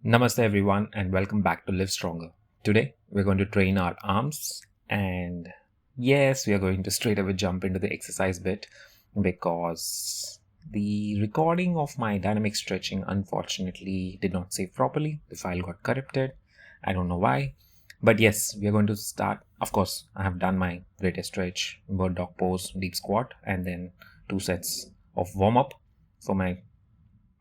Namaste everyone and welcome back to LiveStronger. Today we're going to train our arms and yes, we are going to straight away jump into the exercise bit because the recording of my dynamic stretching unfortunately did not save properly. The file got corrupted. I don't know why. But yes, we are going to start. Of course, I have done my greatest stretch, bird dog pose, deep squat, and then 2 sets of warm up for my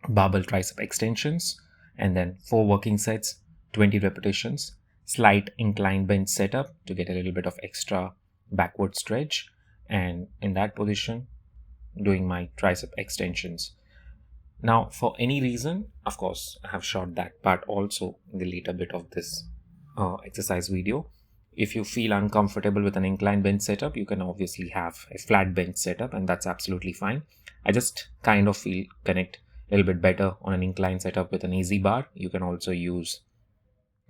barbell tricep extensions, and then 4 working sets, 20 repetitions, slight incline bench setup to get a little bit of extra backward stretch, and in that position doing my tricep extensions. Now for any reason, of course, I have shot that part also in the later bit of this exercise video. If you feel uncomfortable with an incline bench setup, you can obviously have a flat bench setup, and that's absolutely fine. I just kind of feel connect a little bit better on an incline setup with an easy bar. You can also use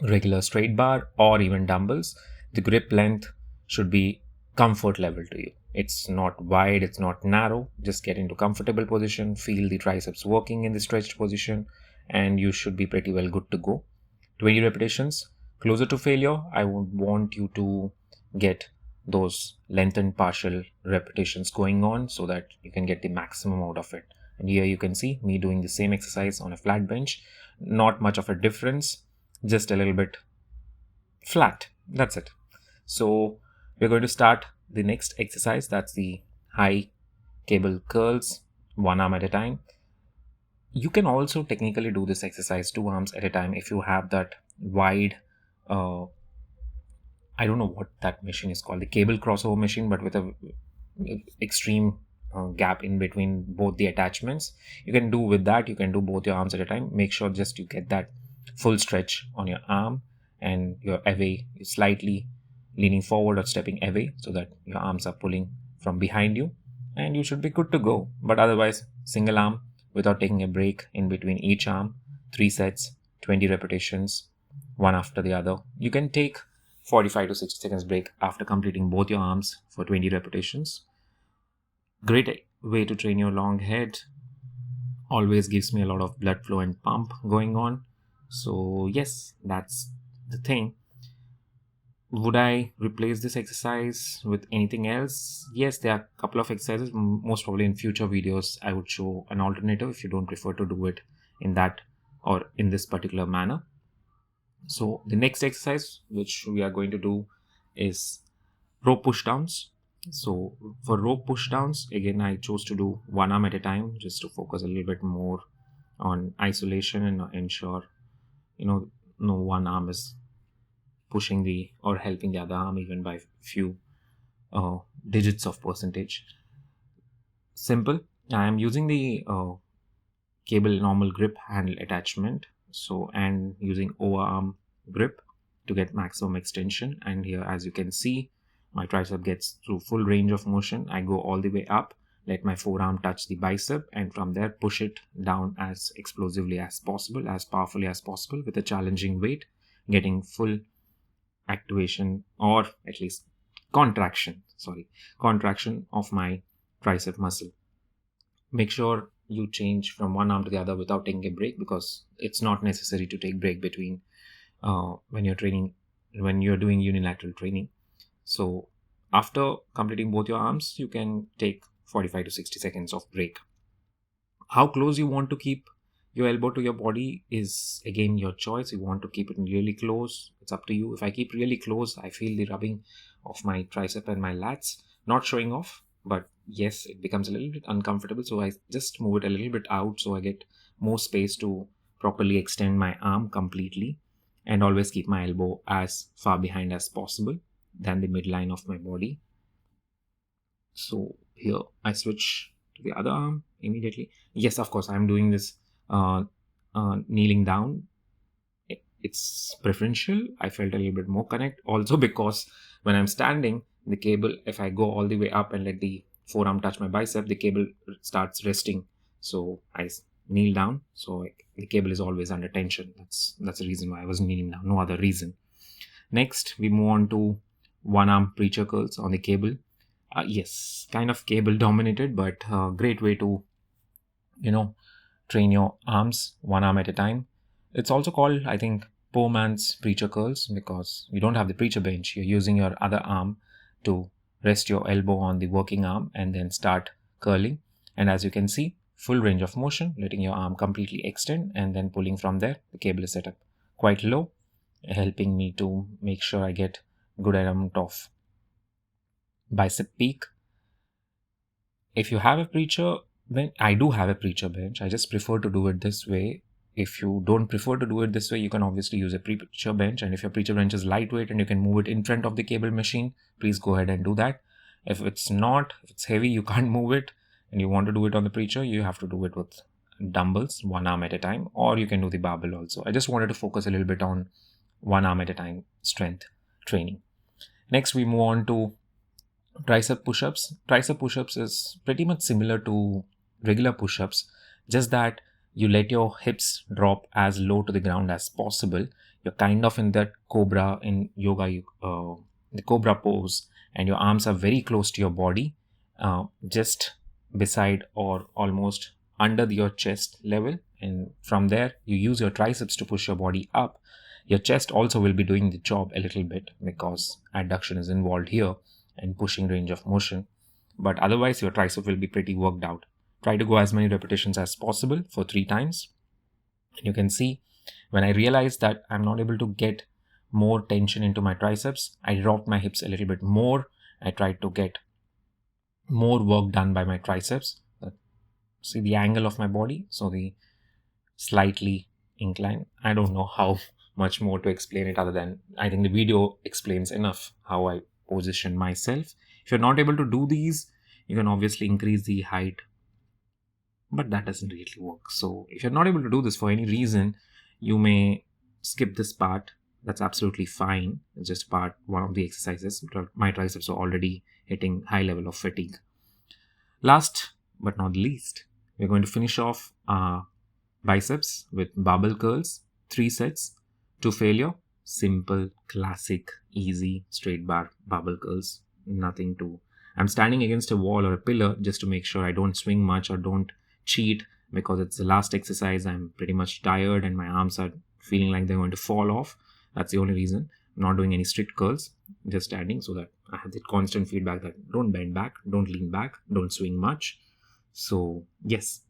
regular straight bar or even dumbbells. The grip length should be comfort level to you. It's not wide, it's not narrow. Just get into comfortable position, feel the triceps working in the stretched position, and you should be pretty well good to go. 20 repetitions, closer to failure. I would want you to get those lengthened partial repetitions going on so that you can get the maximum out of it. And here you can see me doing the same exercise on a flat bench. Not much of a difference, just a little bit flat. That's it. So we're going to start the next exercise. That's the high cable curls, one arm at a time. You can also technically do this exercise 2 arms at a time if you have that wide I don't know what that machine is called, the cable crossover machine, but with a extreme gap in between both the attachments. You can do with that, you can do both your arms at a time. Make sure just you get that full stretch on your arm and you're away, you're slightly leaning forward or stepping away so that your arms are pulling from behind you, and you should be good to go. But otherwise, single arm without taking a break in between each arm, 3 sets, 20 repetitions, one after the other. You can take 45 to 60 seconds break after completing both your arms for 20 repetitions. Great way to train your long head. Always gives me a lot of blood flow and pump going on. So yes, that's the thing. Would I replace this exercise with anything else? Yes, there are a couple of exercises. Most probably in future videos, I would show an alternative if you don't prefer to do it in that or in this particular manner. So the next exercise which we are going to do is rope pushdowns. So for rope pushdowns, again, I chose to do one arm at a time just to focus a little bit more on isolation and ensure, no one arm is pushing the or helping the other arm even by few digits of percentage. Simple. I am using the cable normal grip handle attachment, so and using overarm grip to get maximum extension. And here, as you can see, my tricep gets through full range of motion. I go all the way up, let my forearm touch the bicep, and from there push it down as explosively as possible, as powerfully as possible with a challenging weight, getting full activation or at least contraction of my tricep muscle. Make sure you change from one arm to the other without taking a break, because it's not necessary to take break between when you're doing unilateral training. So after completing both your arms, you can take 45 to 60 seconds of break. How close you want to keep your elbow to your body is again your choice. You want to keep it really close, it's up to you. If I keep really close, I feel the rubbing of my tricep and my lats, not showing off, but yes, it becomes a little bit uncomfortable. So I just move it a little bit out so I get more space to properly extend my arm completely, and always keep my elbow as far behind as possible than the midline of my body. So here I switch to the other arm immediately. Yes, of course, I'm doing this kneeling down. It's preferential. I felt a little bit more connect also because when I'm standing, the cable, if I go all the way up and let the forearm touch my bicep, the cable starts resting. So I kneel down, so the cable is always under tension. That's the reason why I was kneeling down, no other reason. Next, we move on to one arm preacher curls on the cable. Yes, kind of cable dominated, but great way to train your arms one arm at a time. It's also called, I think, poor man's preacher curls, because you don't have the preacher bench. You're using your other arm to rest your elbow on the working arm and then start curling. And as you can see, full range of motion, letting your arm completely extend and then pulling from there. The cable is set up quite low, helping me to make sure I get good amount of bicep peak. If you have a preacher bench, I do have a preacher bench. I just prefer to do it this way. If you don't prefer to do it this way, you can obviously use a preacher bench. And if your preacher bench is lightweight and you can move it in front of the cable machine, please go ahead and do that. If it's not, if it's heavy, you can't move it, and you want to do it on the preacher, you have to do it with dumbbells, one arm at a time, or you can do the barbell also. I just wanted to focus a little bit on one arm at a time strength training. Next, we move on to tricep push-ups. Tricep push-ups is pretty much similar to regular push-ups, just that you let your hips drop as low to the ground as possible. You're kind of in that cobra in yoga, the cobra pose, and your arms are very close to your body, just beside or almost under your chest level. And from there, you use your triceps to push your body up. Your chest also will be doing the job a little bit because adduction is involved here and pushing range of motion. But otherwise, your tricep will be pretty worked out. Try to go as many repetitions as possible for 3 times. And you can see when I realized that I'm not able to get more tension into my triceps, I dropped my hips a little bit more. I tried to get more work done by my triceps. See the angle of my body, so the slightly inclined. I don't know how much more to explain it, other than I think the video explains enough how I position myself. If you're not able to do these, you can obviously increase the height, but that doesn't really work. So if you're not able to do this for any reason, you may skip this part. That's absolutely fine. It's just part one of the exercises. My triceps are already hitting high level of fatigue. Last but not least, we're going to finish off our biceps with barbell curls, 3 sets to failure. Simple, classic, easy, straight bar barbell curls. Nothing to... I'm standing against a wall or a pillar just to make sure I don't swing much or don't cheat, because it's the last exercise. I'm pretty much tired and my arms are feeling like they're going to fall off. That's the only reason. I'm not doing any strict curls, just standing so that I have that constant feedback that don't bend back, don't lean back, don't swing much. So yes,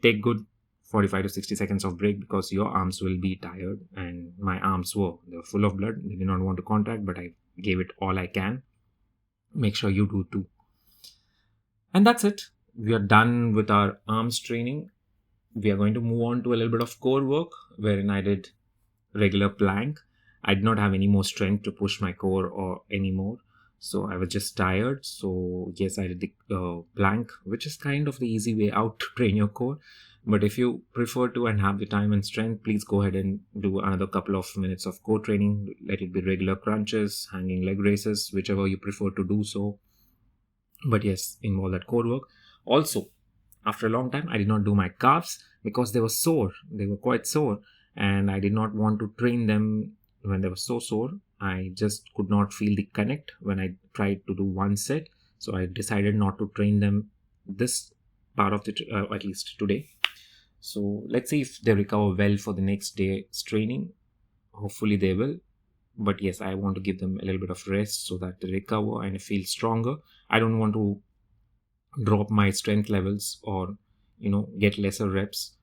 take good 45 to 60 seconds of break, because your arms will be tired, and my arms they were full of blood. They did not want to contract, but I gave it all I can. Make sure you do too. And that's it. We are done with our arms training. We are going to move on to a little bit of core work, wherein I did regular plank. I did not have any more strength to push my core or anymore, so I was just tired. So yes, I did the plank, which is kind of the easy way out to train your core. But if you prefer to and have the time and strength, please go ahead and do another couple of minutes of core training. Let it be regular crunches, hanging leg raises, whichever you prefer to do so. But yes, involve that core work. Also, after a long time, I did not do my calves because they were sore. They were quite sore, and I did not want to train them when they were so sore. I just could not feel the connect when I tried to do one set. So I decided not to train them this part of the at least today. So let's see if they recover well for the next day's training. Hopefully they will. But yes, I want to give them a little bit of rest so that they recover and feel stronger. I don't want to drop my strength levels or get lesser reps.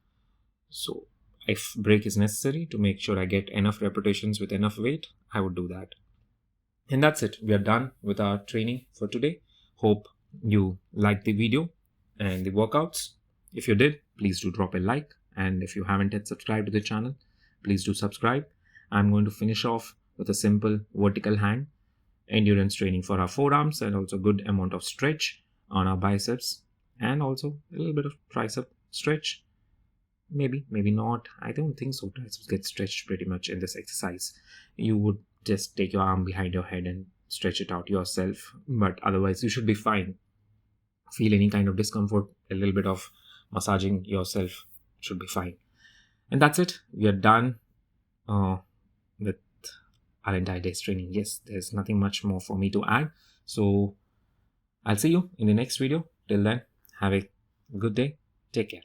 So if break is necessary to make sure I get enough repetitions with enough weight, I would do that. And that's it. We are done with our training for today. Hope you liked the video and the workouts. If you did, please do drop a like. And if you haven't yet subscribed to the channel, please do subscribe. I'm going to finish off with a simple vertical hang endurance training for our forearms, and also good amount of stretch on our biceps, and also a little bit of tricep stretch. Maybe not. I don't think so. Triceps get stretched pretty much in this exercise. You would just take your arm behind your head and stretch it out yourself, but otherwise you should be fine. Feel any kind of discomfort, a little bit of massaging yourself should be fine. And that's it. We are done with our entire day's training. Yes, there's nothing much more for me to add. So I'll see you in the next video. Till then, have a good day. Take care.